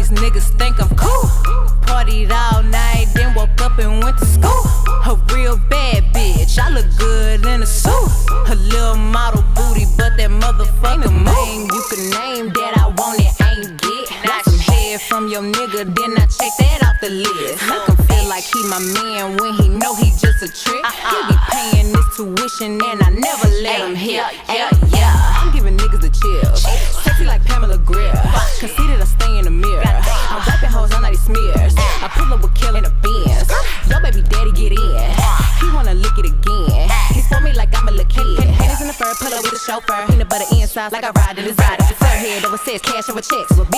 cause niggas think I'm cool. Partied all night, then woke up and went to school. A real bad bitch, I look good in a suit. A little model booty, but that motherfucker main you can name that I want it, ain't get. Want some head from your nigga, then I check that off the list. Make him feel like he my man when he know he just a trick. He be paying this tuition and I never let him hit. I'm giving niggas the chill. Sexy like Pamela Greer. Conceited, I stay in the mirror. I'm wiping hoes on like these smears. I pull up with Kill in the Benz. Yo baby daddy get in. He wanna lick it again. He for me like I'm a little kid. Panties in the fur, pull up with a chauffeur. Peanut butter inside like I ride in his rider. Sir head over says cash over checks. Well, bitch,